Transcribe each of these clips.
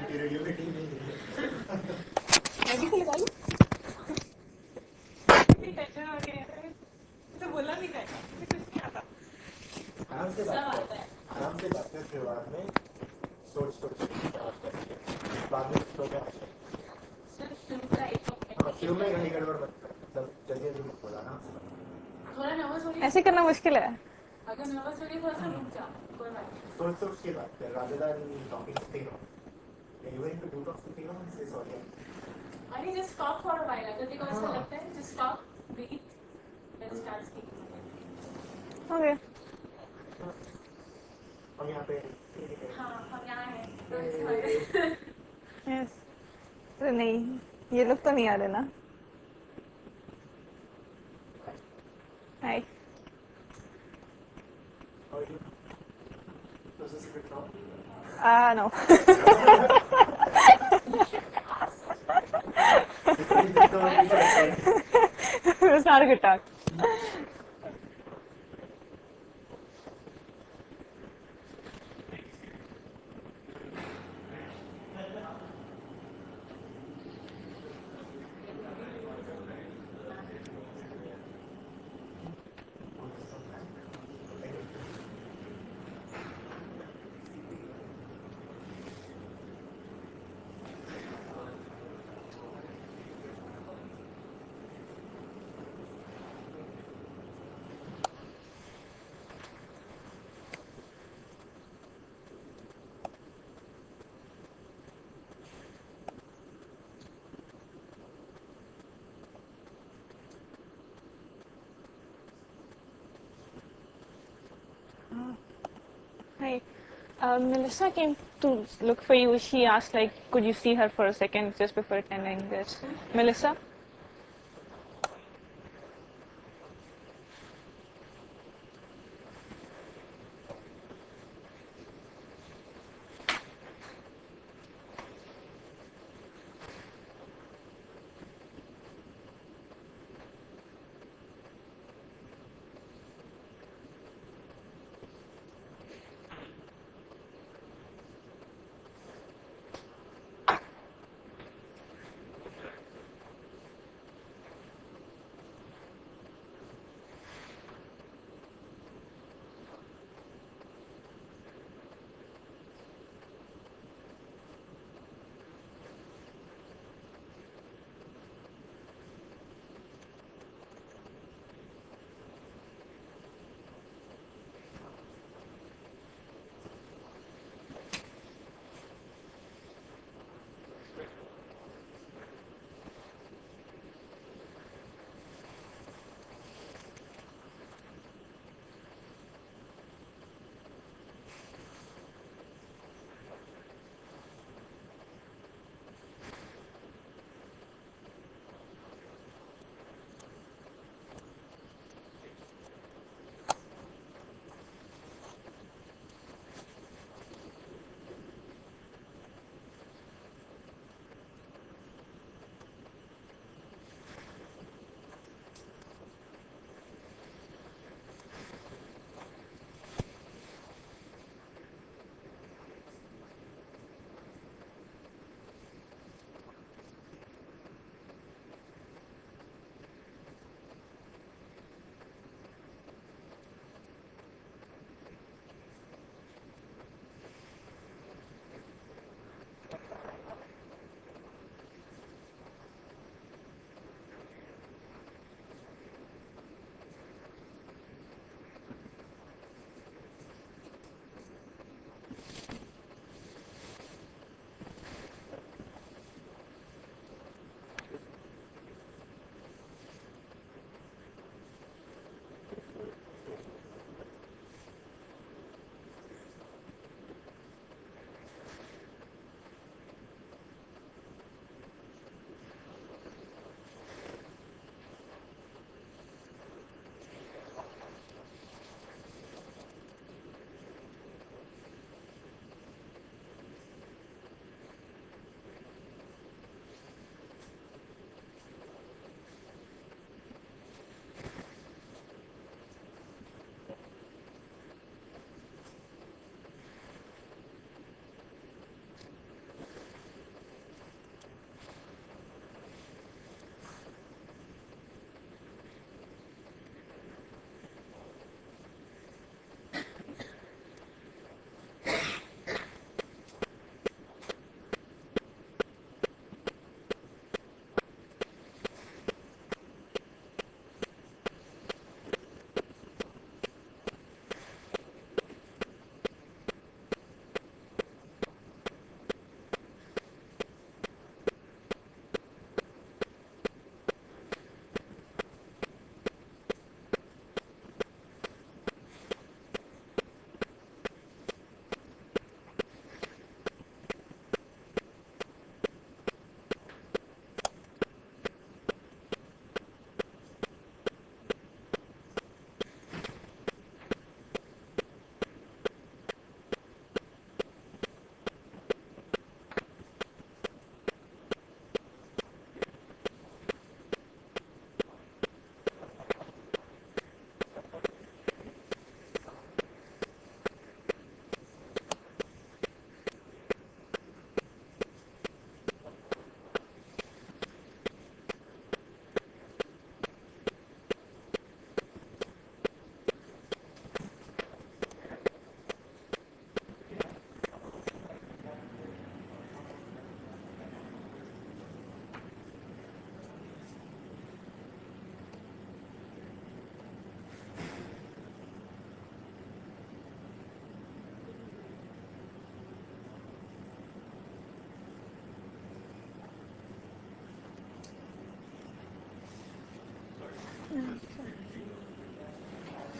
Medical वाली tension हो गई है तो बोला नहीं था कुछ नहीं आता आराम से बात कर आराम से बात कर फिर बाद में सोच बात करेंगे बाद में स्लो में शुरू में घड़ी गड़बड़ मत कर मतलब जल्दी जल्दी मत बोला ना थोड़ा नर्वस हो ऐसे करना मुश्किल है अगर नर्वस हो रही थोड़ा सा रुक जा कोई बात नहीं सोच के बात कर rather than talking speaking even if you do talk speaking on say sorry अरे just talk for a while अगर देखो ऐसा लगता है just talk breathe then start speaking okay हम यहाँ पे हाँ हम यहाँ हैं yes अरे नहीं ये लोग तो नहीं आ रहे ना हाय how are you does this fit now no it's not a good talk Hi. Melissa came to look for you. She asked, like, could you see her for a second just before attending this? Melissa?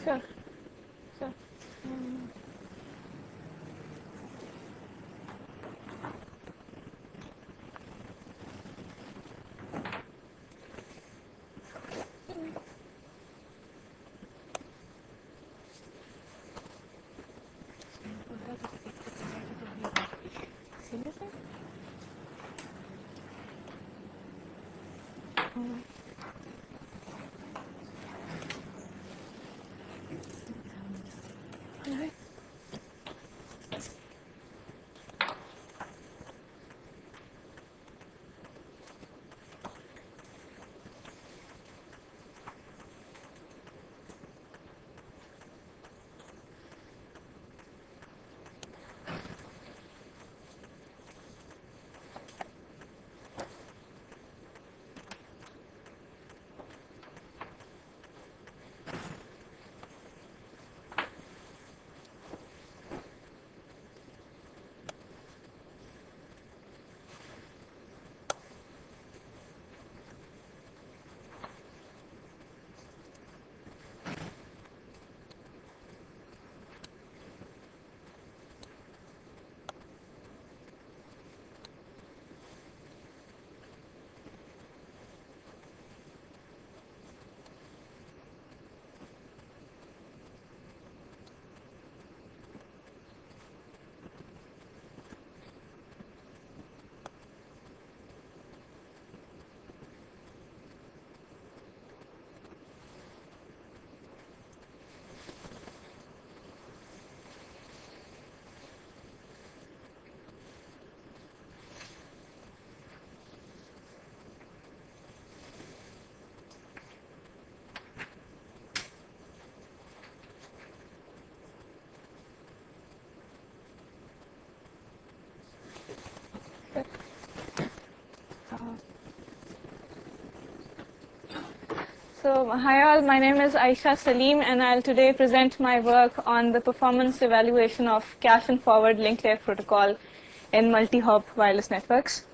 Sure. Sure. Seriously? Alright. So, hi all, my name is Aisha Salim and I'll today present my work on the performance evaluation of cache and forward link layer protocol in multi-hop wireless networks.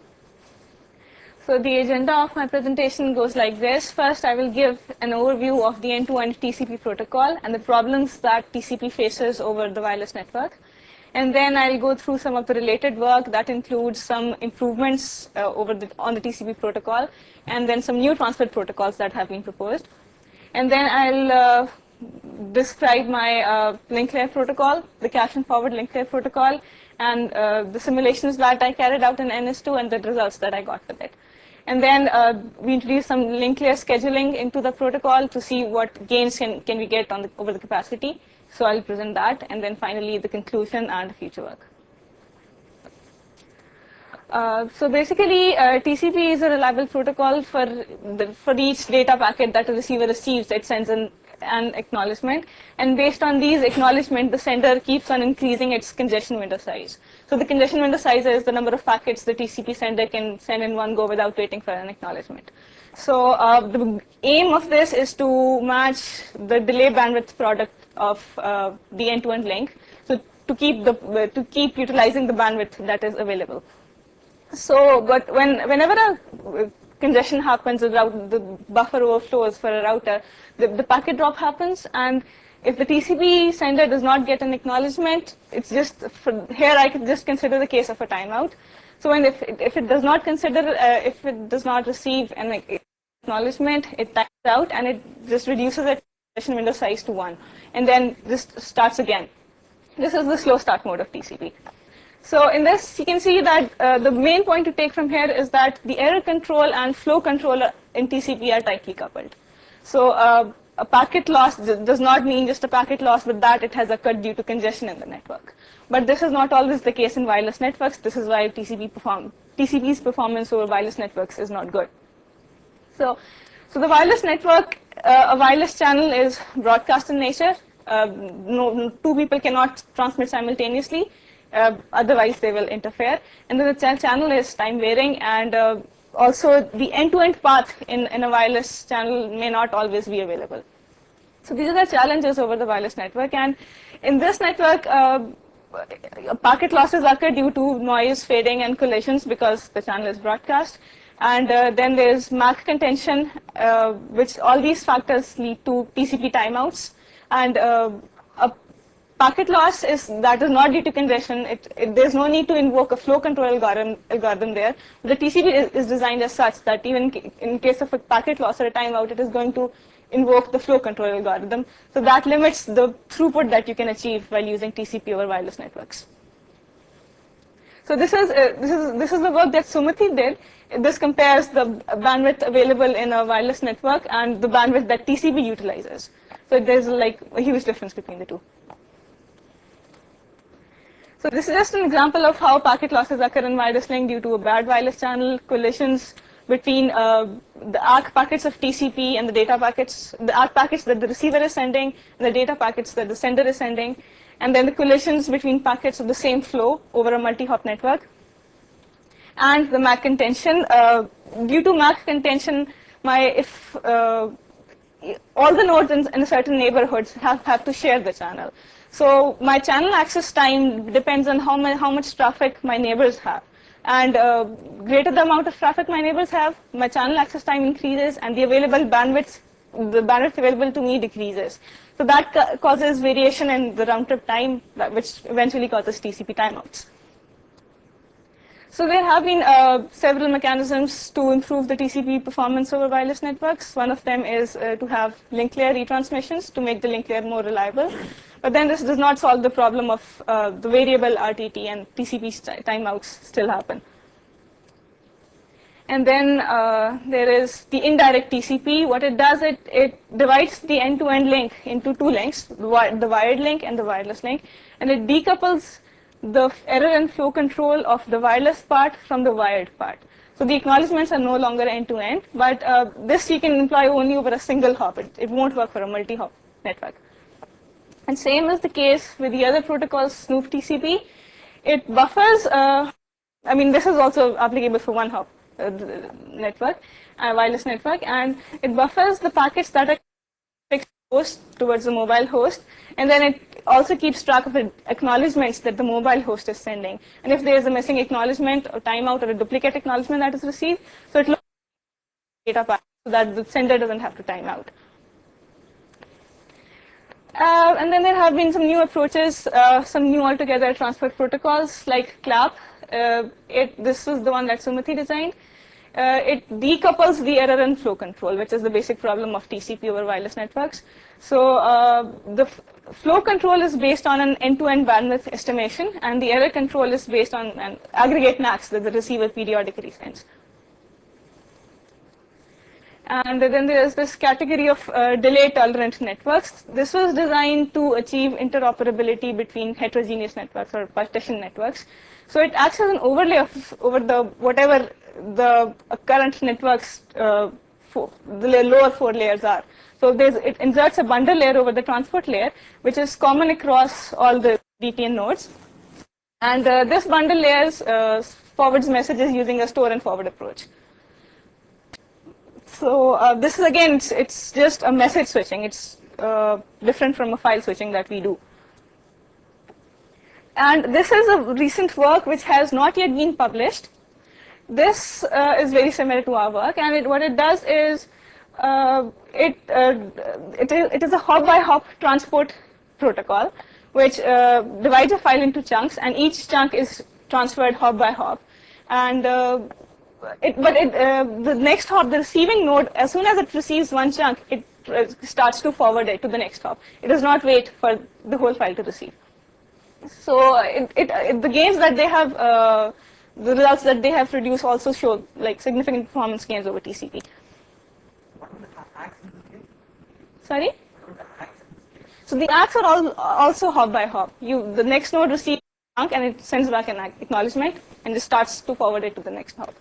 So the agenda of my presentation goes like this. First, I will give an overview of the end-to-end TCP protocol and the problems that TCP faces over the wireless network. And then I'll go through some of the related work that includes some improvements on the TCP protocol, and then some new transport protocols that have been proposed. And then I'll describe my link layer protocol, the cache and forward link layer protocol, and the simulations that I carried out in NS2 and the results that I got with it. And then we introduce some link layer scheduling into the protocol to see what gains can we get over the capacity. So I'll present that, and then finally the conclusion and the future work. So basically, TCP is a reliable protocol for each data packet that the receiver receives. It sends an acknowledgement, and based on these acknowledgement, the sender keeps on increasing its congestion window size. So the congestion window size is the number of packets the TCP sender can send in one go without waiting for an acknowledgement. So the aim of this is to match the delay bandwidth product of the end-to-end link, so to keep utilizing the bandwidth that is available. So, but whenever a congestion happens, the buffer overflows for a router, the packet drop happens, and if the TCP sender does not get an acknowledgement, it's just here I could just consider the case of a timeout. So, if it does not if it does not receive an acknowledgement, it times out and it just reduces its congestion window size to 1, and then just starts again. This is the slow start mode of TCP. So in this, you can see that the main point to take from here is that the error control and flow control in TCP are tightly coupled. So a packet loss does not mean just a packet loss, but that it has occurred due to congestion in the network. But this is not always the case in wireless networks. This is why TCP's performance over wireless networks is not good. So the wireless network, a wireless channel is broadcast in nature. Two people cannot transmit simultaneously. Otherwise they will interfere. And then the channel is time varying, and also the end-to-end path in a wireless channel may not always be available. So these are the challenges over the wireless network, and in this network packet losses occur due to noise, fading, and collisions because the channel is broadcast. And then there's MAC contention, which all these factors lead to TCP timeouts. And a packet loss is not due to congestion. There's no need to invoke a flow control algorithm there. The TCP is designed as such that even in case of a packet loss or a timeout, it is going to invoke the flow control algorithm. So that limits the throughput that you can achieve while using TCP over wireless networks. So this is the work that Sumathi did. This compares the bandwidth available in a wireless network and the bandwidth that TCP utilizes. So there's like a huge difference between the two. So this is just an example of how packet losses occur in wireless link due to a bad wireless channel, collisions between the ARC packets of TCP and the data packets, the ARC packets that the receiver is sending, and the data packets that the sender is sending, and then the collisions between packets of the same flow over a multi-hop network. And the MAC contention, due to MAC contention, all the nodes in a certain neighborhood have to share the channel. So my channel access time depends on how much traffic my neighbors have. And greater the amount of traffic my neighbors have, my channel access time increases and the bandwidth available to me decreases. So that causes variation in the round trip time, which eventually causes TCP timeouts. So there have been several mechanisms to improve the TCP performance over wireless networks. One of them is to have link layer retransmissions to make the link layer more reliable. But then this does not solve the problem of the variable RTT, and TCP timeouts still happen. And then there is the indirect TCP. What it does, it divides the end-to-end link into two links, the wired link and the wireless link, and it decouples the error and flow control of the wireless part from the wired part. So the acknowledgements are no longer end-to-end, but this you can employ only over a single hop. It won't work for a multi-hop network. And same is the case with the other protocols, Snoop TCP. It buffers, this is also applicable for one hop network, wireless network, and it buffers the packets that are fixed host towards the mobile host, and then it also keeps track of the acknowledgements that the mobile host is sending. And if there is a missing acknowledgement or timeout or a duplicate acknowledgement that is received, so it looks at data packet so that the sender doesn't have to time out. And then there have been some new approaches, some new altogether transport protocols like CLAP. This was the one that Sumathi designed. It decouples the error and flow control, which is the basic problem of TCP over wireless networks. So the flow control is based on an end-to-end bandwidth estimation, and the error control is based on an aggregate NACs that the receiver periodically sends. And then there is this category of delay-tolerant networks. This was designed to achieve interoperability between heterogeneous networks or partition networks. So it acts as an overlay over whatever the current networks, the lower 4 layers are. So it inserts a bundle layer over the transport layer, which is common across all the DTN nodes. And this bundle layers forwards messages using a store and forward approach. So this is again, it's just a message switching. It's different from a file switching that we do. And this is a recent work which has not yet been published. This is very similar to our work, and what it does is it is a hop-by-hop transport protocol, which divides a file into chunks, and each chunk is transferred hop by hop. And the next hop, the receiving node, as soon as it receives one chunk, it starts to forward it to the next hop. It does not wait for the whole file to receive. So the gains that they have, the results that they have produced also show like significant performance gains over TCP. Sorry? So the ACKs are also hop by hop. The next node receives a chunk and it sends back an acknowledgement and it starts to forward it to the next hop.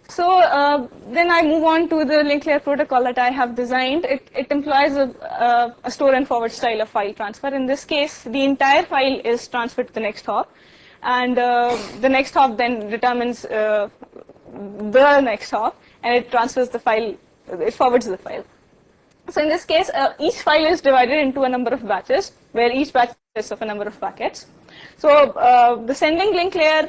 So then I move on to the link layer protocol that I have designed. It employs a store and forward style of file transfer. In this case, the entire file is transferred to the next hop, and the next hop then determines the next hop, and it transfers the file, it forwards the file. So in this case, each file is divided into a number of batches, where each batch consists of a number of packets. So the sending link layer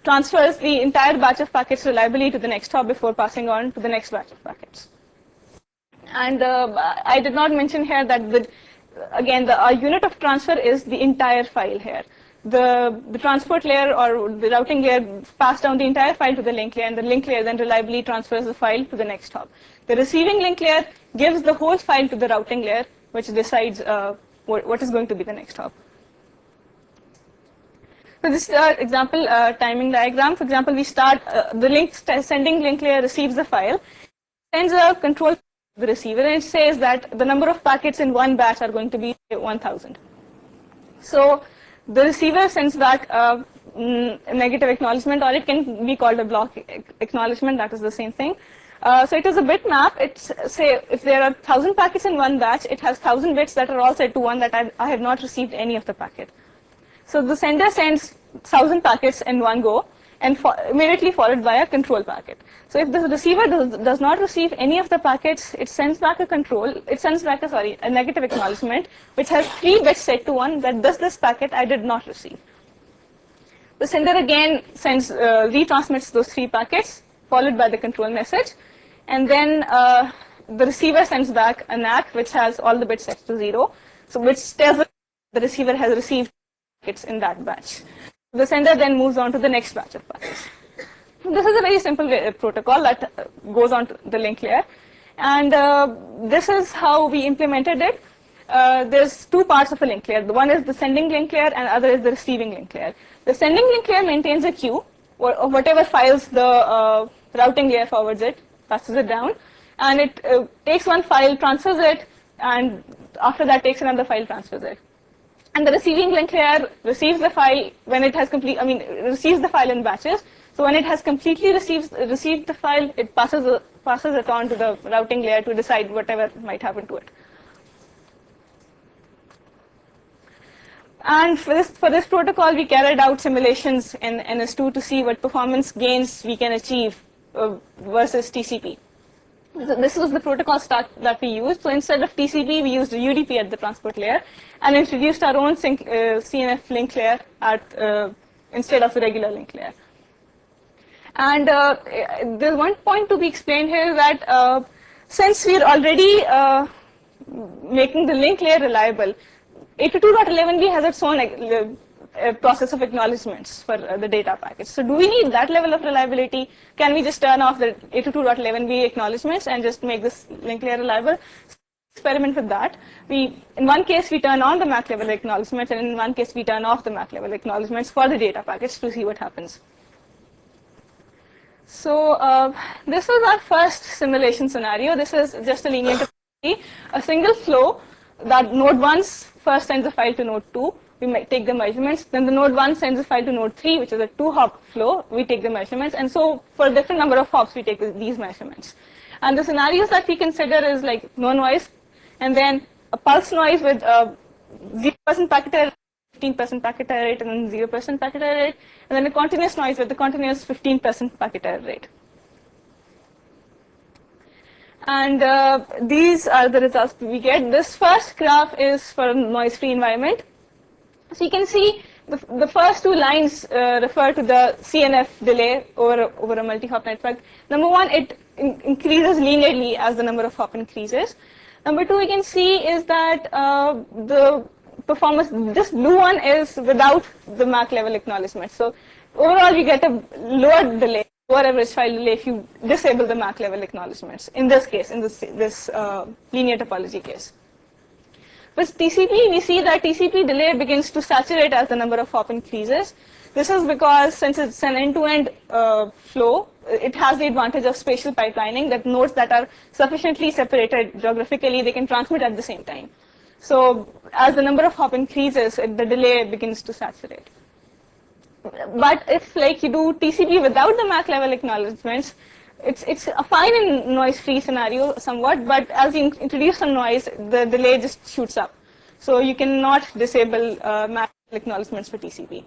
transfers the entire batch of packets reliably to the next hop before passing on to the next batch of packets. And I did not mention here that again the unit of transfer is the entire file here. The transport layer or the routing layer pass down the entire file to the link layer, and the link layer then reliably transfers the file to the next hop. The receiving link layer gives the whole file to the routing layer, which decides what is going to be the next hop. So this is our example timing diagram. For example, we start the sending link layer receives the file, sends a control to the receiver, and it says that the number of packets in one batch are going to be 1,000. So the receiver sends back a negative acknowledgement, or it can be called a block acknowledgement. That is the same thing. So it is a bit map. It's say if there are 1,000 packets in one batch, it has 1,000 bits that are all set to 1 that I have not received any of the packet. So the sender sends 1,000 packets in one go, and immediately followed by a control packet. So if the receiver does not receive any of the packets, it sends back a a negative acknowledgement, which has 3 bits set to 1 that this packet I did not receive. The sender again retransmits those 3 packets, followed by the control message, and then the receiver sends back a NAK, which has all the bits set to 0, so which tells the receiver has received packets in that batch. The sender then moves on to the next batch of packets. This is a very simple protocol that goes on to the link layer, and this is how we implemented it. There's 2 parts of a link layer. One is the sending link layer, and other is the receiving link layer. The sending link layer maintains a queue of whatever files the routing layer forwards it, passes it down, and it takes one file, transfers it, and after that takes another file, transfers it. And the receiving link layer receives the file when it has receives the file in batches. So when it has completely received the file, it passes it on to the routing layer to decide whatever might happen to it. And for this protocol, we carried out simulations in NS2 to see what performance gains we can achieve versus TCP. So this was the protocol stack that we used. So instead of TCP, we used a UDP at the transport layer and introduced our own CNF link layer instead of the regular link layer. And there's one point to be explained here that since we're already making the link layer reliable, 82.11b has its own process of acknowledgements for the data packets. So do we need that level of reliability? Can we just turn off the 82.11b acknowledgements and just make this link layer reliable? Experiment with that. In one case, we turn on the MAC level acknowledgements, and in one case, we turn off the MAC level acknowledgements for the data packets to see what happens. So this was our first simulation scenario. This is just a linear topology, a single flow that node 1 first sends a file to node 2. We might take the measurements. Then the node 1 sends a file to node 3, which is a 2-hop flow. We take the measurements. And so for a different number of hops, we take these measurements. And the scenarios that we consider is like no noise, and then a pulse noise with 0% packet error, 15% packet error rate, and then 0% packet error rate, and then a continuous noise with the continuous 15% packet error rate. And these are the results we get. This first graph is for a noise-free environment. So you can see the first 2 lines refer to the CNF delay over a multi-hop network. Number 1, it increases linearly as the number of hop increases. Number 2, we can see is that the performance, this blue one is without the MAC level acknowledgement. So overall, we get a lower delay, lower average file delay if you disable the MAC level acknowledgements. In this case, in this linear topology case. With TCP, we see that TCP delay begins to saturate as the number of hop increases. This is because since it's an end-to-end flow, it has the advantage of spatial pipelining, that nodes that are sufficiently separated geographically, they can transmit at the same time. So as the number of hop increases, the delay begins to saturate. But if like you do TCP without the MAC level acknowledgements, it's a fine in noise-free scenario somewhat, but as you introduce some noise, the delay just shoots up. So you cannot disable MAC acknowledgements for TCP.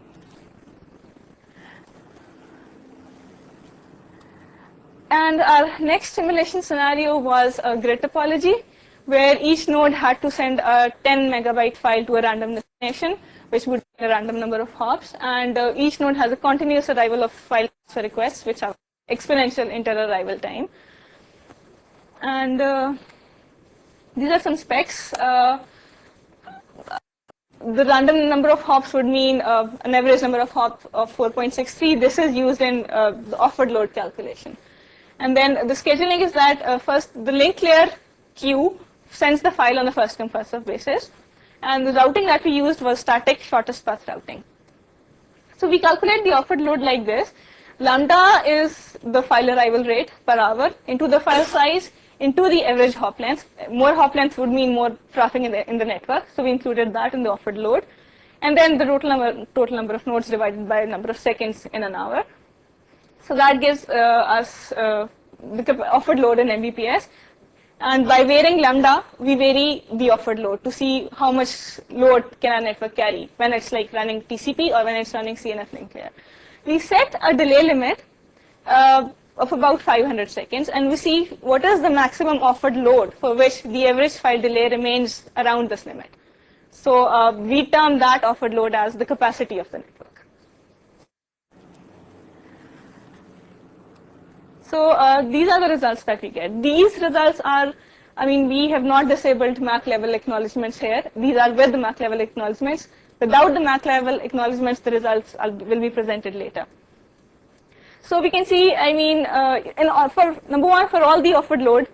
And our next simulation scenario was a grid topology, where each node had to send a 10 megabyte file to a random destination, which would be a random number of hops, and each node has a continuous arrival of file transfer requests, which have exponential inter-arrival time. And These are some specs. The random number of hops would mean an average number of hops of 4.63. This is used in the offered load calculation. And then the scheduling is that first the link layer queue sends the file on a first come first serve basis. And the routing that we used was static shortest path routing. So we calculate the offered load like this. Lambda is the file arrival rate per hour into the file size into the average hop length. More hop length would mean more traffic in the network, so we included that in the offered load. And then the total number of nodes divided by number of seconds in an hour. So that gives us the offered load in Mbps. And by varying lambda, we vary the offered load to see how much load can our network carry when it's like running TCP or when it's running CNF link layer. We set a delay limit of about 500 seconds, and we see what is the maximum offered load for which the average file delay remains around this limit. So we term that offered load as the capacity of the network. So these are the results that we get. These results are, we have not disabled MAC level acknowledgements here. These are with the MAC level acknowledgements. Without the MAC level acknowledgements, the results will be presented later. So we can see, for number one, for all the offered load,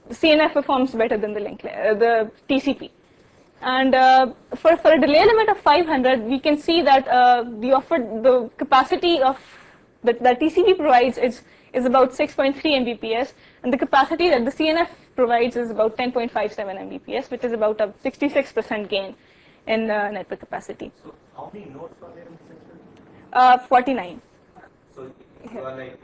the CNF performs better than the link layer, the TCP. And for a delay limit of 500, we can see that the capacity of that TCP provides is about 6.3 Mbps, and the capacity that the CNF provides is about 10.57 Mbps, which is about a 66% gain in network capacity. So how many nodes are there in the system? 49. So you are like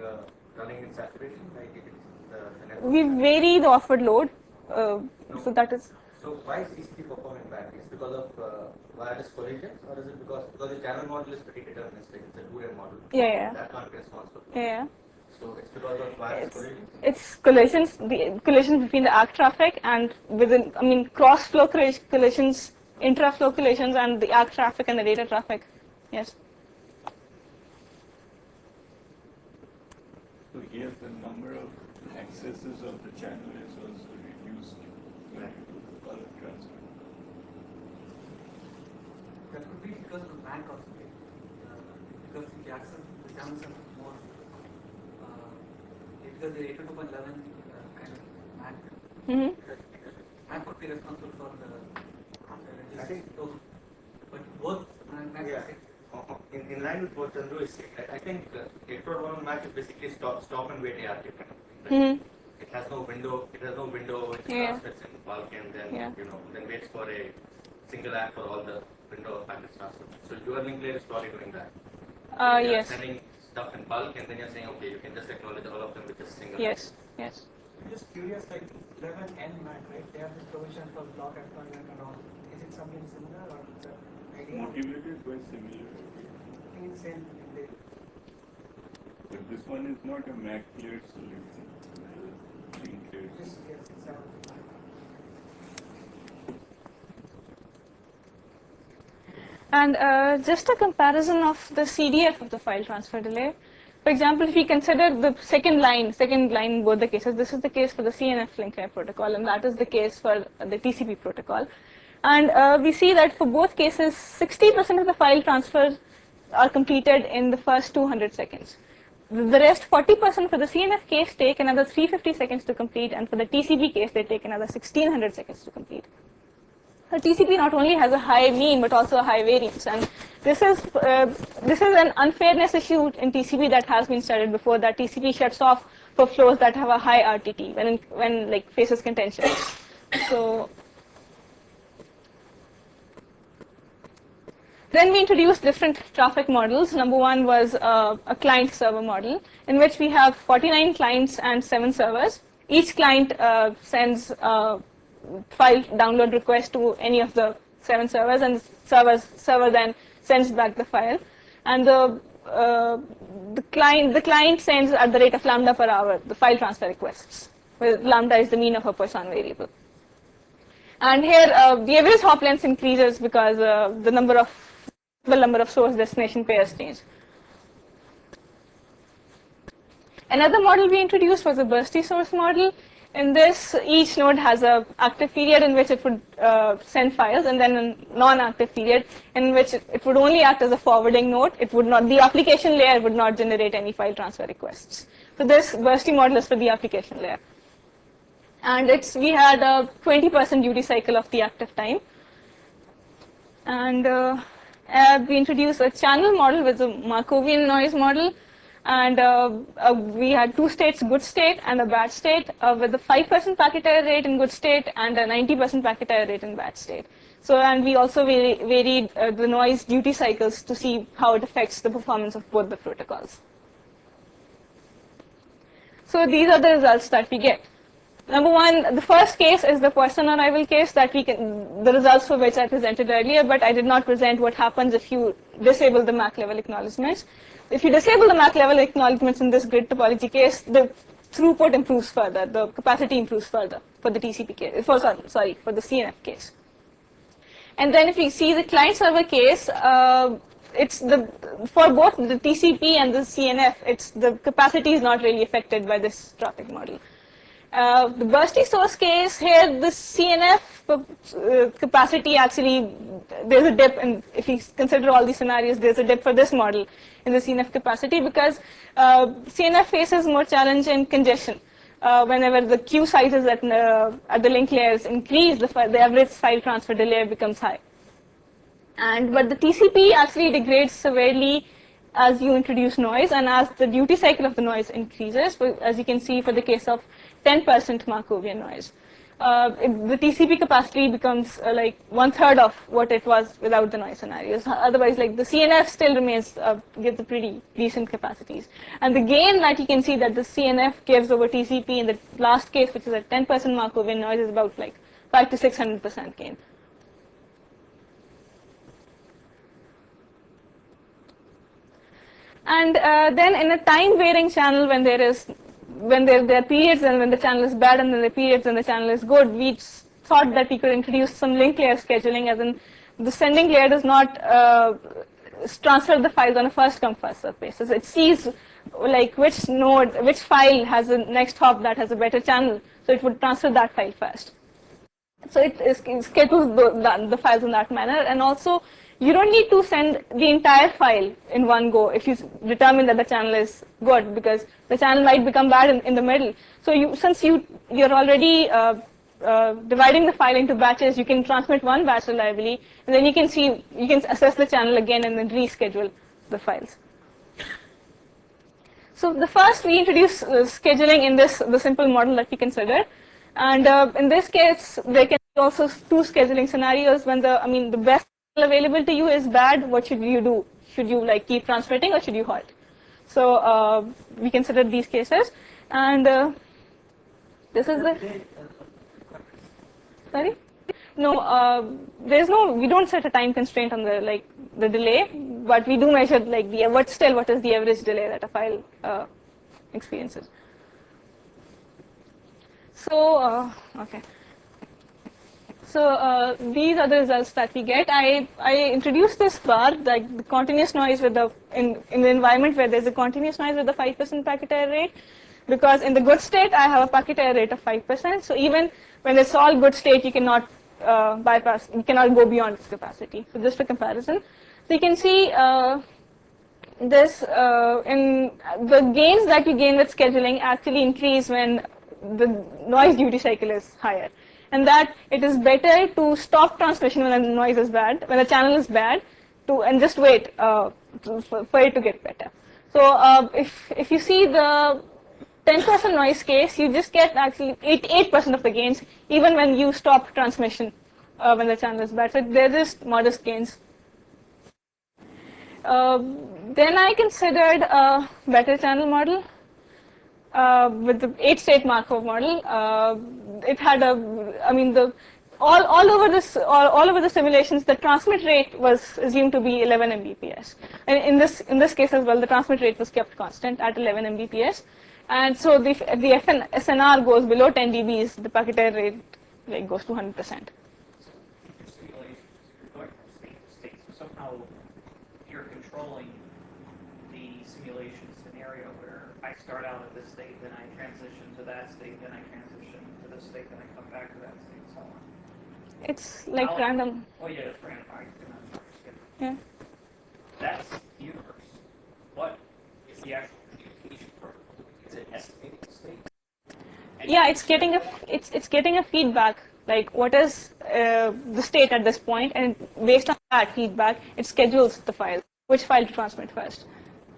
running in saturation, like it is the network. We vary the offered load, No. so that is. So why is TCP performing bad? Is it because of wireless collisions, or is it because the channel model is pretty deterministic? It's a 2-way model. Yeah. That can't be responsible. Yeah. So it's because of wireless collisions? It's collisions, the collisions between the ACK traffic and within, cross-flow collisions, intra-flow collisions, and the ACK traffic and the data traffic. Yes. So here the number of accesses of the channel is also reduced when you do the bulk transfer. That could be because of the MAC also. Because the access, the channels are more, because the 82.11 kind of MAC, MAC could be responsible for the I think so. but both MAC Yeah. In line with what Chandru is saying, I think 8.1 MAC is basically stop and wait ARQ. It has no window. It transmits in bulk and then then waits for a single act for all the window packets transfer. So your link layer is probably doing that. You're Yes. sending stuff in bulk and then you're saying, okay, you can just acknowledge all of them with just single. Yes. Yes. I'm just curious, like 11N MAC, right? They have this provision for block acknowledgement and all. Is it something similar or is it idea? Motivated by similar. I think it's same. But this one is not a MAC cleared solution. Link cleared. Just yes, it's a MAC. And just a comparison of the CDF of the file transfer delay. For example, if we consider the second line in both the cases, this is the case for the CNF link layer protocol, and that is the case for the TCP protocol. And we see that for both cases, 60% of the file transfers are completed in the first 200 seconds. The rest, 40% for the CNF case, take another 350 seconds to complete, and for the TCP case, they take another 1600 seconds to complete. So TCP not only has a high mean but also a high variance, and this is an unfairness issue in TCP that has been studied before. That TCP shuts off for flows that have a high RTT when like faces contention. So then we introduced different traffic models. Number one was a client-server model in which we have 49 clients and 7 servers. Each client sends file download request to any of the 7 servers, and the server then sends back the file, and the client sends at the rate of lambda per hour the file transfer requests, where lambda is the mean of a Poisson variable. And here the average hop length increases because the number of source destination pairs change. Another model we introduced was a bursty source model, In this, each node has a active period in which it would send files, and then a non-active period in which it would only act as a forwarding node. It would not, the application layer would not generate any file transfer requests. So this bursty model is for the application layer. And we had a 20% duty cycle of the active time. And we introduced a channel model with a Markovian noise model. And we had two states, good state and a bad state, with a 5% packet error rate in good state and a 90% packet error rate in bad state. So, and we also varied the noise duty cycles to see how it affects the performance of both the protocols. So these are the results that we get. Number one, the first case is the Poisson arrival case that the results for which I presented earlier, but I did not present what happens if you disable the MAC level acknowledgements. If you disable the MAC level acknowledgements in this grid topology case, the throughput improves further, the capacity improves further for the TCP case, for the CNF case. And then if you see the client server case, for both the TCP and the CNF, the capacity is not really affected by this traffic model. The bursty source case, here the CNF capacity actually, there's a dip, and if you consider all these scenarios, there's a dip for this model in the CNF capacity because CNF faces more challenge in congestion. Whenever the queue sizes at the link layers increase, the average file transfer delay becomes high. But the TCP actually degrades severely as you introduce noise and as the duty cycle of the noise increases, as you can see for the case of 10% Markovian noise. The TCP capacity becomes like 1/3 of what it was without the noise scenarios. Otherwise, like the CNF still remains, gives the pretty decent capacities. And the gain that you can see that the CNF gives over TCP in the last case, which is at 10% Markovian noise, is about like 500 to 600% gain. And then in a time varying channel, when there are periods and when the channel is bad and then the periods and the channel is good, we thought that we could introduce some link layer scheduling, as in the sending layer does not transfer the files on a first come first serve basis. It sees like which file has a next hop that has a better channel, so it would transfer that file first. So it schedules the files in that manner, and also you don't need to send the entire file in one go if you determine that the channel is good, because the channel might become bad in the middle. So since you're already dividing the file into batches, you can transmit one batch reliably, and then you can assess the channel again and then reschedule the files. So the first we introduce scheduling in the simple model that we considered, and in this case there can be also two scheduling scenarios. When the best available to you is bad, what should you do? Should you like keep transmitting or should you halt? So we considered these cases, and this is the sorry. No, we don't set a time constraint on the delay, but we do measure like what is the average delay that a file experiences. So okay. So these are the results that we get. I introduced this bar, like the continuous noise with in the environment where there's a continuous noise with a 5% packet error rate, because in the good state I have a packet error rate of 5%. So even when it's all good state, you cannot you cannot go beyond its capacity. So just for comparison, so you can see this in the gains that you gain with scheduling actually increase when the noise duty cycle is higher. And that it is better to stop transmission when the noise is bad, when the channel is bad, and just wait for it to get better. So if you see the 10% noise case, you just get actually 8% of the gains, even when you stop transmission when the channel is bad. So they're just modest gains. Then I considered a better channel model. With the 8-state Markov model, it had all over the simulations, the transmit rate was assumed to be 11 Mbps, and in this case as well, the transmit rate was kept constant at 11 Mbps, and so the SNR goes below 10 dBs, the packet error rate goes to 100%. So you're going from state to state, so somehow you're controlling the simulation scenario where I start out at this state, then I transition to that state, then I transition to this state, then I come back to that state, and so on. It's like How- random. Oh yeah, it's random. I can skip. Yeah. That's the universe. What is the actual communication protocol? Is it estimating state? And Yeah, it's getting a feedback, like what is the state at this point, and based on that feedback, it schedules the file, which file to transmit first.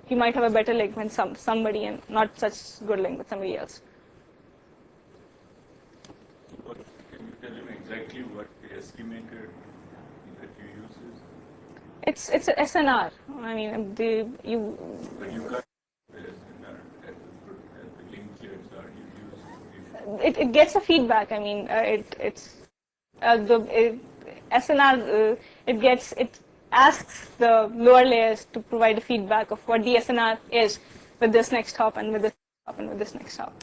You might have a better link with somebody and not such good link with somebody else. Can you tell him exactly what the estimator that you use is? It's a SNR. I mean, But you got the SNR at the link layers, or you use it gets a feedback. I mean, SNR. It asks the lower layers to provide a feedback of what the SNR is with this next hop and with this hop and with this next hop.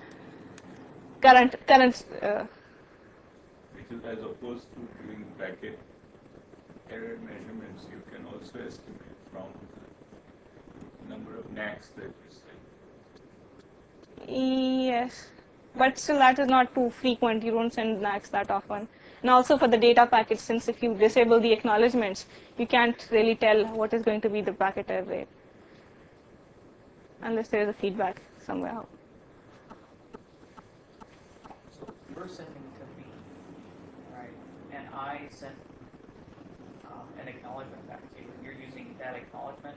Current. which is as opposed to doing packet error measurements, you can also estimate from the number of NACs that you send. Yes, but still that is not too frequent. You don't send NACs that often. And also for the data packets, since if you disable the acknowledgements, you can't really tell what is going to be the packet error rate unless there is a feedback somewhere. So you're sending to me, right? And I send an acknowledgement back to you. And you're using that acknowledgement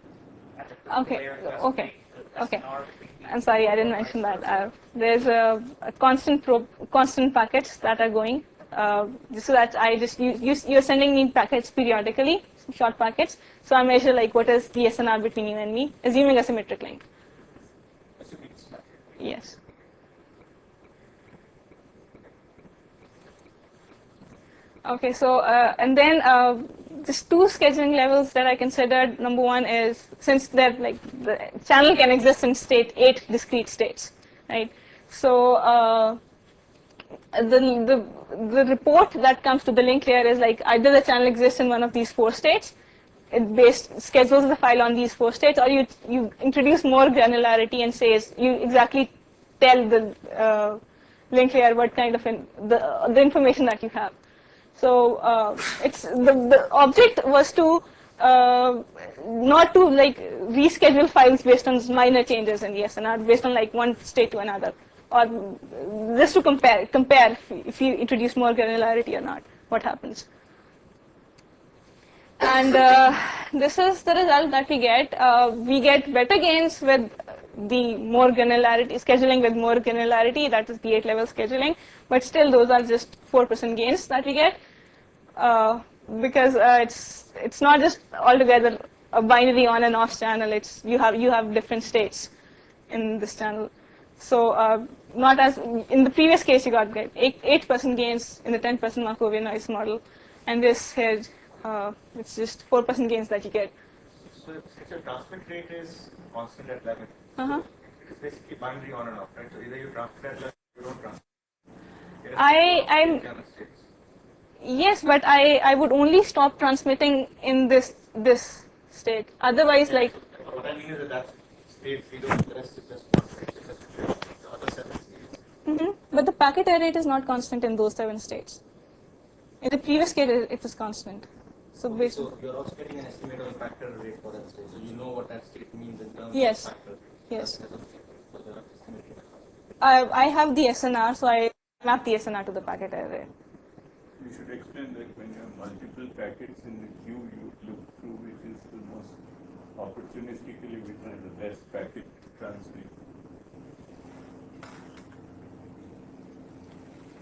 at the Okay, layer to okay, estimate the okay. SNR between these I'm sorry, I two, didn't or mention vice that. versa. There's a constant packets that are going, so that you're sending me packets periodically, short packets. So I measure like what is the SNR between you and me, assuming a symmetric link. Yes. Okay, so and then just two scheduling levels that I considered. Number one is, since that like the channel can exist in 8 discrete states, right? So the report that comes to the link layer is like either the channel exists in one of these 4 states, it schedules the file on these 4 states, or you introduce more granularity and says you exactly tell the link layer what kind of the information that you have. So it's the object was to not to like reschedule files based on minor changes in the SNR, based on like one state to another, or just to compare if you introduce more granularity or not, what happens. And this is the result that we get. We get better gains with the more granularity, scheduling with more granularity, that is the 8-level scheduling, but still those are just 4% gains that we get, because it's not just altogether a binary on and off channel. It's you have different states in this channel. So not as in the previous case, you got 8% gains in the 10% Markovian noise model, and this here it's just 4% gains that you get. So if your transmit rate is constant at 11, Uh-huh. it is basically binary on and off, right? So either you transmit at 11 or you don't transmit. I'm yes, but I would only stop transmitting in this state. Otherwise, like. What I mean is that state 0, the rest is just constant. It's just the other 7 states. But the packet error rate is not constant in those 7 states. In the previous case, it was constant. So Okay, based. so you're also getting an estimate of the factor rate for that state. So you know what that state means in terms Yes. of factor. Yes. That's so you're estimating that. I have the SNR, so I map the SNR to the packet error rate. You should explain that when you have multiple packets in the queue, you look through which is the most opportunistically which one is the best packet to transmit.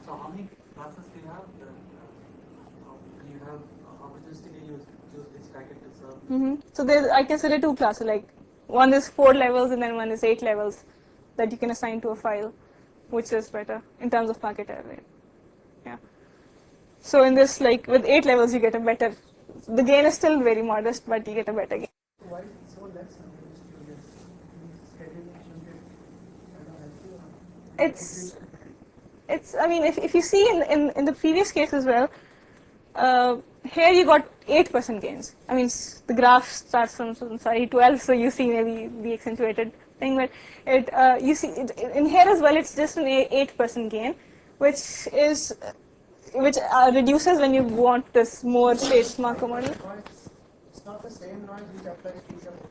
So how many classes do you have? You have opportunistically use this packet to serve. So I consider 2 classes, like one is 4 levels and then one is 8 levels that you can assign to a file, which is better in terms of packet error rate. Yeah. So in this, like with 8 levels, you get a better. The gain is still very modest, but you get a better gain. Why is it so less on these students? Scheduling shouldn't It's I mean, if you see in the previous case as well, here you got 8% gains. I mean, the graph starts from, sorry, 12, so you see maybe the accentuated thing, but you see in here as well, it's just an 8% gain, which reduces when you want this more staged Markov model. It's not the same noise which applies to each other.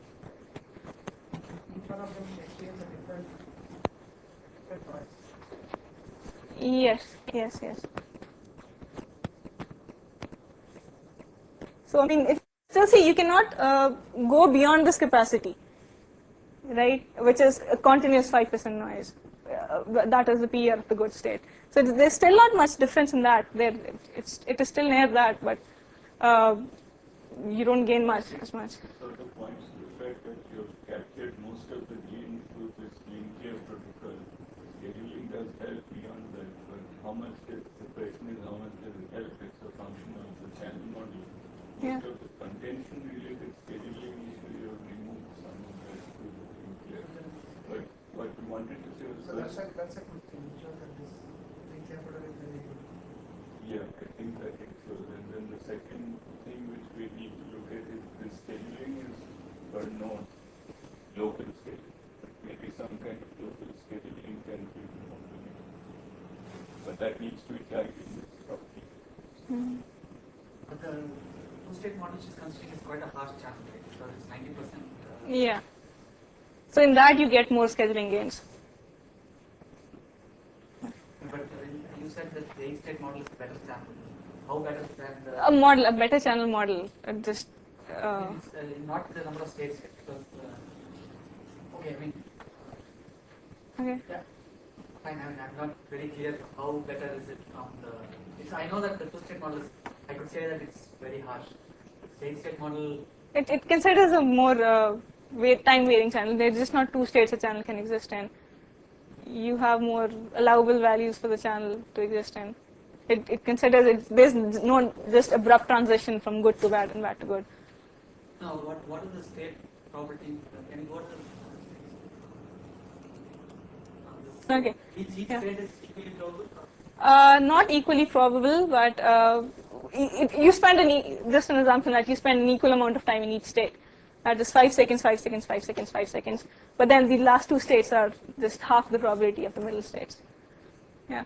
Each one of them experience a different noise. Yes. So I mean, if still see, you cannot go beyond this capacity, right? Which is a continuous 5% noise. That is the PR of the good state. So there's still not much difference in that. It is still near that, but you don't gain as much. So the points to the fact that you've captured most of the gain through this linear protocol. Scheduling does help beyond that, but how much the question is how much does it help? It's a function of the channel model. Most of the contention related scheduling issue you have removed some of that to the linear. But what we wanted to say was So that's a good thing. It shows that this linear protocol is very good. yeah, I think that it shows. And then the second thing which we need to look at is the scheduling is per node, local scheduling. Maybe some kind of local scheduling can be implemented. But that needs to be tagged in this property. But the two-state model she's considering is quite a harsh channel, right? Because it's 90%. Yeah. So in that you get more scheduling gains. But you said that the 8-state model is a better channel. How better than the... A better channel model. It's, not the number of states, because... okay, I mean... Okay. Yeah. Fine, I mean, I'm not very clear how better is it from the... I know that the two-state model is... I could say that it's very harsh. The 8-state model... It considers a more time varying channel. There's just not two states a channel can exist in. You have more allowable values for the channel to exist in. It considers there's no just abrupt transition from good to bad and bad to good. Now, what is the state property? Can you go to the... Okay. Each state is equally probable? Not equally probable, but you spend just an assumption that you spend an equal amount of time in each state. That is 5 seconds, 5 seconds, 5 seconds, 5 seconds. But then the last two states are just half the probability of the middle states. Yeah.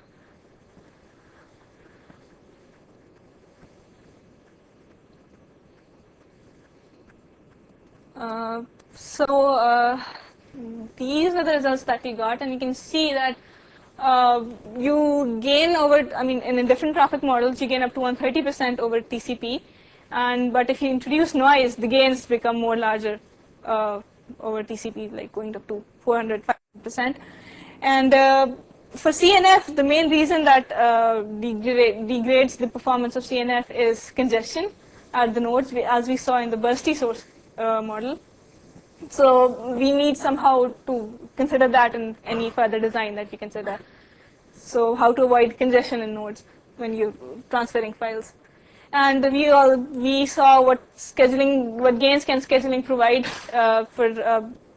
These are the results that we got, and you can see that you gain over, I mean, in different traffic models, you gain up to 130% over TCP. But if you introduce noise, the gains become more larger over TCP, like going up to 400%. And for CNF, the main reason that degrades the performance of CNF is congestion at the nodes, as we saw in the bursty source model. So we need somehow to consider that in any further design that we consider. So how to avoid congestion in nodes when you're transferring files. And we saw what gains can scheduling provide for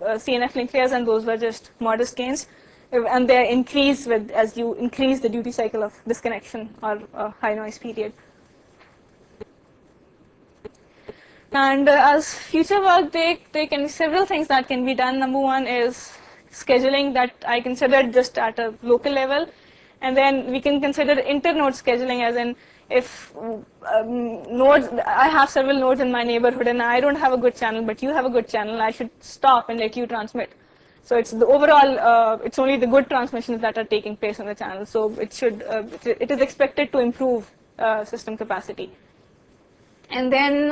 CNF link layers, and those were just modest gains. And they increase as you increase the duty cycle of disconnection or high noise period. And as future work, there can be several things that can be done. Number one is scheduling that I considered just at a local level. And then we can consider inter-node scheduling, as in if nodes, I have several nodes in my neighborhood and I don't have a good channel, but you have a good channel, I should stop and let you transmit. So it's the overall, it's only the good transmissions that are taking place on the channel. So it is expected to improve system capacity. And then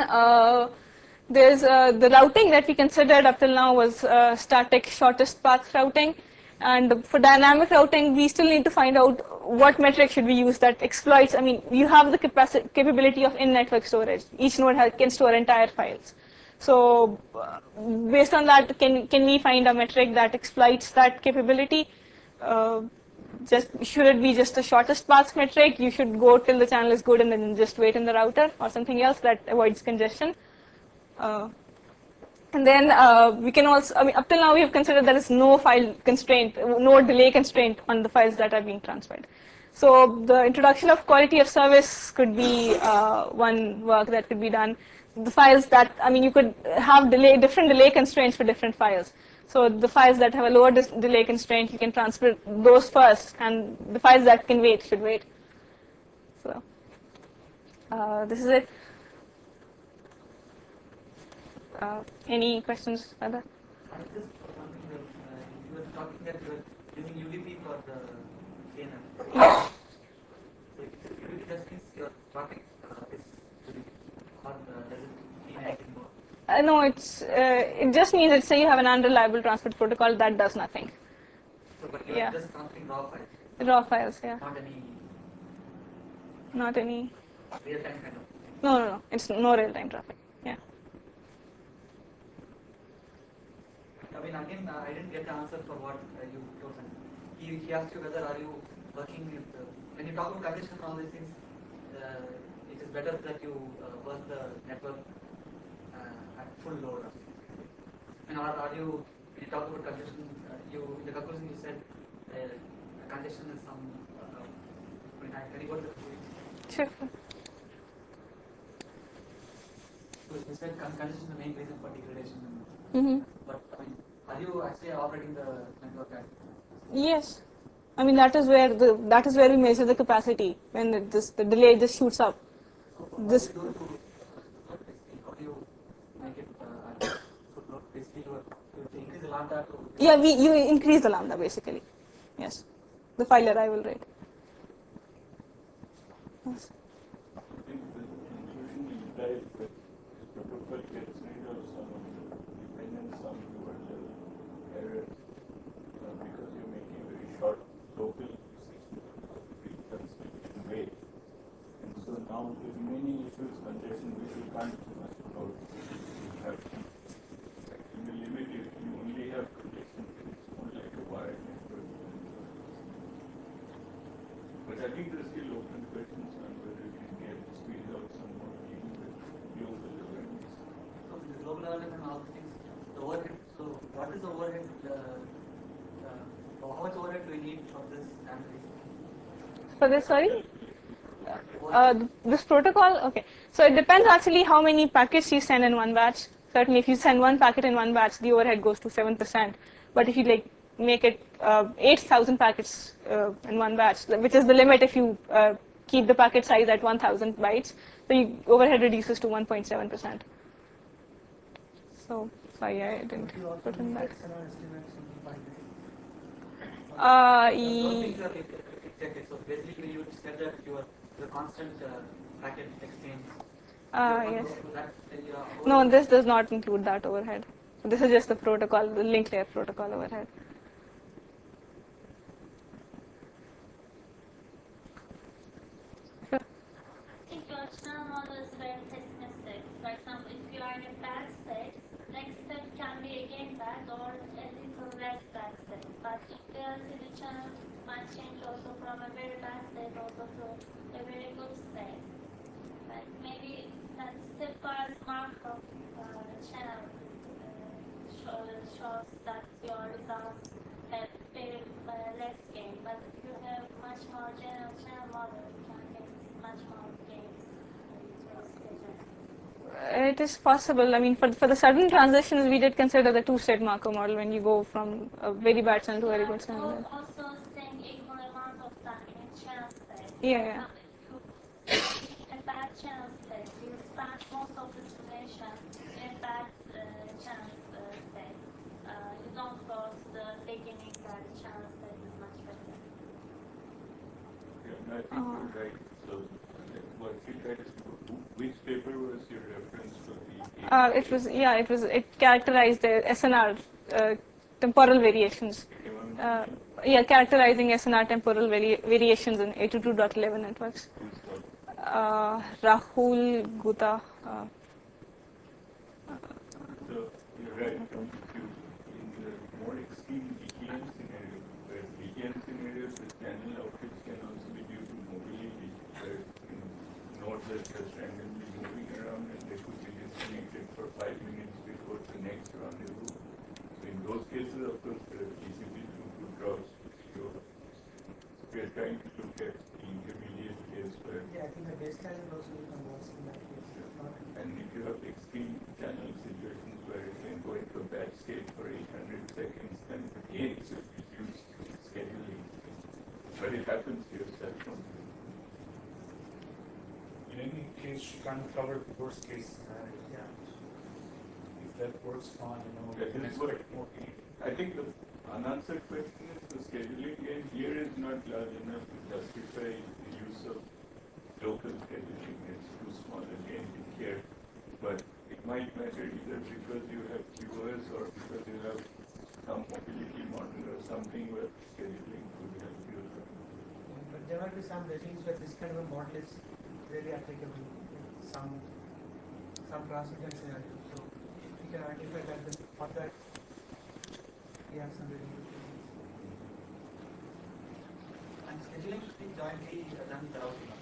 there's the routing that we considered up till now was static shortest path routing. And for dynamic routing, we still need to find out what metric should we use that exploits. I mean, you have the capability of in-network storage. Each node can store entire files. So based on that, can we find a metric that exploits that capability? Should it be just the shortest path metric? You should go till the channel is good and then just wait in the router, or something else that avoids congestion. And then we can also, I mean, up till now we have considered there is no file constraint, no delay constraint on the files that are being transferred. So the introduction of quality of service could be one work that could be done. The files that, I mean, you could have different delay constraints for different files. So the files that have a lower delay constraint, you can transfer those first, and the files that can wait should wait. So this is it. Any questions further? Just one thing, you were talking that you were using UDP for the CNN. Yes. So if it's UDP, that means your traffic is UDP, or does it mean anything more? No, it just means that say you have an unreliable transport protocol that does nothing. So, but you're Yeah. just transferring raw files, Raw files, yeah. not any Not any. real-time kind of. No. It's no real-time traffic. Yeah. I mean, again, I didn't get the answer for what you told me. He asked you whether are you working with, when you talk about congestion and all these things, it is better that you work the network at full load. And are you, when you talk about congestion, in the conclusion you said congestion is some, can you go to the Sure. So you said congestion is the main reason for degradation. Mm-hmm. But I mean, are you actually operating the network at? Yes. I mean that is where we measure the capacity when the delay just shoots up. This. How do you make it full load? Basically, you increase the lambda to. Yeah, you increase the lambda basically. Yes. The file arrival rate. Yes. I think the conclusion implies that the protocol gets rid of some of the dependence on lower level errors because you're making very short local reconstruction rate. And so now the remaining issues, congestion, which you can't do much about. You have to, in the limit, you only have congestion, it's more like a wired network. But I think there's still open questions on whether you can get squeeze out some more even with global awareness. So the global awareness and all these things, the overhead. So what is the overhead? How much overhead do we need for this amplification? For this, sorry. This protocol, okay. So it depends actually how many packets you send in one batch. Certainly, if you send one packet in one batch, the overhead goes to 7%. But if you like make it 8,000 packets in one batch, which is the limit if you keep the packet size at 1,000 bytes, the overhead reduces to 1.7%. So, sorry, I didn't put in that. So basically, you said that your constant packet exchange. Yes. No, this does not include that overhead. So this is just the protocol, the link layer protocol overhead. I think your channel model is very pessimistic. For example, if you are in a bad state, next step can be again bad or a little less bad state. But in reality, the channel might change also from a very bad state also to a very good state. Like maybe that stepwise mark of channel shows that your results have very less gain. But if you have much more general channel model, you can get much more gains. It is possible. I mean, for the sudden transitions, we did consider the two-state Markov model when you go from a very bad channel to a very good channel. Also staying equal amount of time in channel state. Yeah. A bad channel state, you spend most of the simulation in a bad channel state. You don't go to the beginning where the channel state is much better. Yeah, I think you're right. So, what you guys, which paper was your reference for the? It characterized the SNR temporal variations. Characterizing SNR temporal variations in 822.11 networks. Rahul Gupta. So you're right. If you in the more extreme DKN scenario, where DKN scenarios the channel outage can also be due to mobility, where nodes are just randomly moving around and they could be disconnected for 5 minutes before the next rendezvous. So in those cases, of course, the TCP throughput drops. So we are trying to look at I think the base channel also becomes worse in that case. And if you have extreme channel situations where it can go into a bad state for 800 seconds, then again it will be used scheduling. But it happens to your cell phone. In any case, she can't cover the worst case scenario. Yeah. If that works fine, That we can is what expect more people. I think the unanswered question is the scheduling game here is not large enough to justify the use of local scheduling. It's too small again to care. But it might matter either because you have QoS or because you have some mobility model or something where scheduling could help you. But there might be some regimes where this kind of a model is really applicable in some transmission scenarios. So if you can identify that, then for that we have some really good regimes. And scheduling should be jointly done with the routing.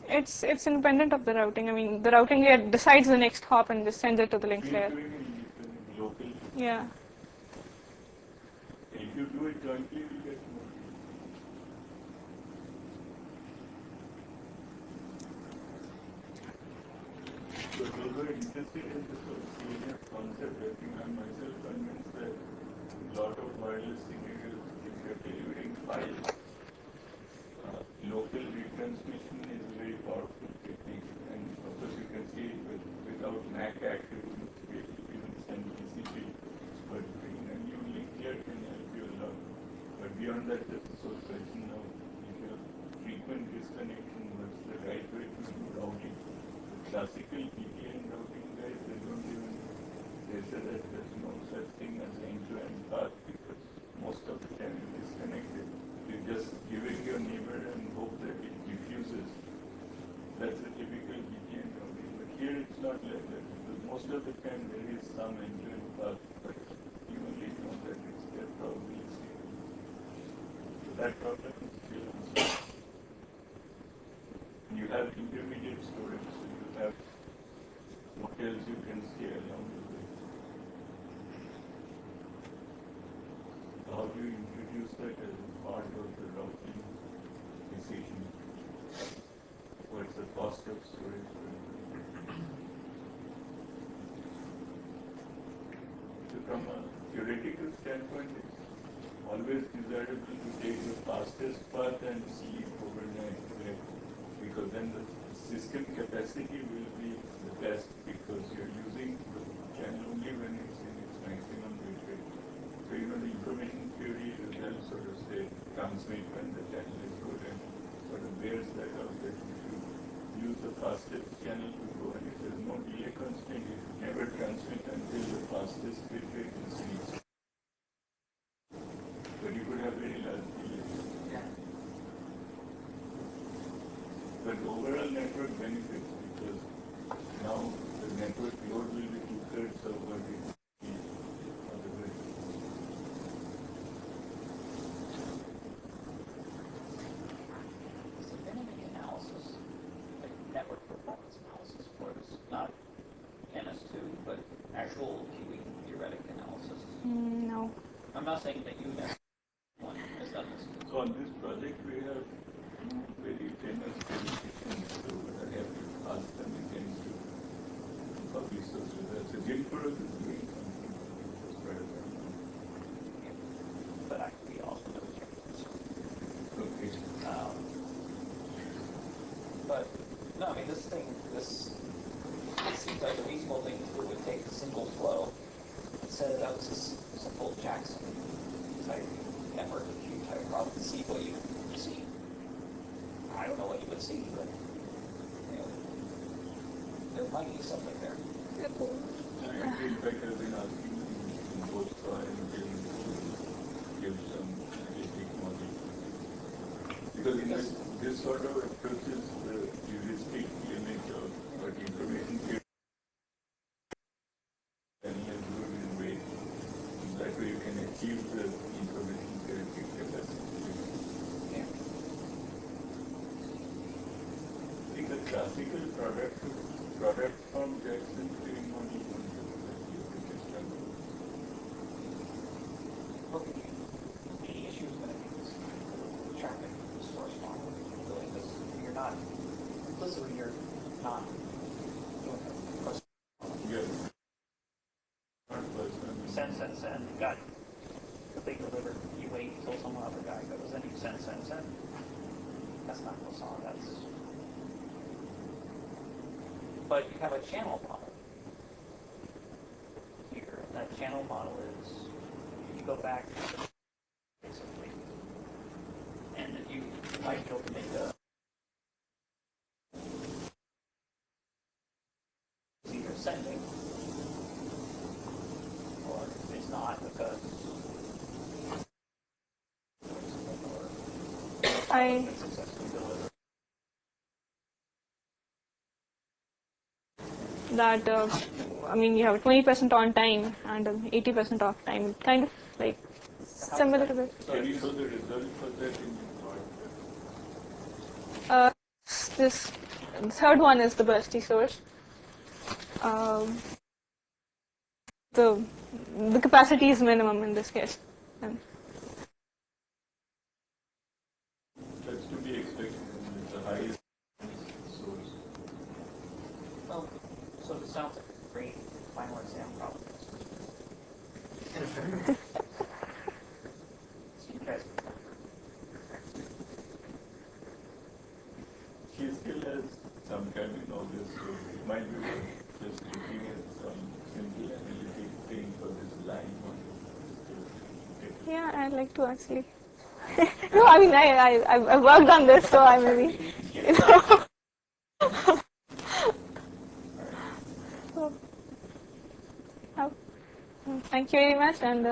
It's independent of the routing. I mean, the routing layer decides the next hop and just sends it to the link layer. Doing it locally. Yeah. If you do it jointly, you get more. So those who are interested in this sort of CNF concept, I think I'm myself convinced that a lot of wireless scenarios, if you're delivering files, local retransmission is a very powerful technique. And of course you can see without MAC active, even send TCP, but bringing a new link here can help you a lot. But beyond that, there's the sole question of if you have frequent disconnection, what's the right way to do routing? Classical PTN routing guys, they say that there's no such thing as end-to-end path because most of the time it is connected. You just give it your neighbor and hope that it diffuses. That's a typical PTN routing. But here it's not like that because most of the time there is some end-to-end path, but you only know that it's there probabilistic. So that problem is still unsolved. You have intermediate storage, so you have what else you can stay along the way. How do you introduce that as a part of the routing decision? What's the cost of storage? So from a theoretical standpoint, it's always desirable to take the fastest path and sleep overnight. Because then the system capacity will be the best because you're using the channel only when it's in its maximum bit rate. So the information theory will sort of say transmit when the channel is good and sort of bears that out that you should use the fastest channel to go and if there's no delay constraint, it never transmit until the fastest bit rate is reached. But you could have very large delays. But overall network benefits because now the network load will be 2/3 of what it is otherwise. Has there been any analysis, like network performance analysis for this? Not NS2, but actual QE theoretic analysis? No. I'm not saying that you one has done this. So on this project we have very famous statisticians, so I have to ask them again to publish those results. So Jim Purus is doing something as far as I know. But actually also knows your Okay. But no, I mean this it seems like a reasonable thing to do would take a single flow and set it up as a simple Jackson type network queue type problem and see what you see. I don't know what you would see, but there might be something there. In fact, I've been asking them both try and give some basic model. Because in this sort of approaches the heuristic limit of what information theory and is good in weight. That way you can achieve the information theoretic capacity. Yeah. I think the classical product from Jackson Turing model Well, the issue is going to be this traffic source model doing this. You're not send. You got the big deliver. You wait until some other guy goes, and you send. That's not what's on. That's. But you have a channel model here. And that channel model is you go back basically, and you might be able to make a. It's either sending or it's not because I successfully delivered. that I mean, you have 20% on time and 80% off time. Kind of like similar to this. Can you show the result for that in your This the third one is the bursty source. The capacity is minimum in this case. And That's to be expected. It's the highest source. Well, so it sounds like a great final exam problem. So you guys, She still has some kind of knowledge, so it might be worth just looking at some simple analytic thing for this line one. yeah, I'd like to actually. No, I mean I worked on this, so I maybe. So, thank you very much, and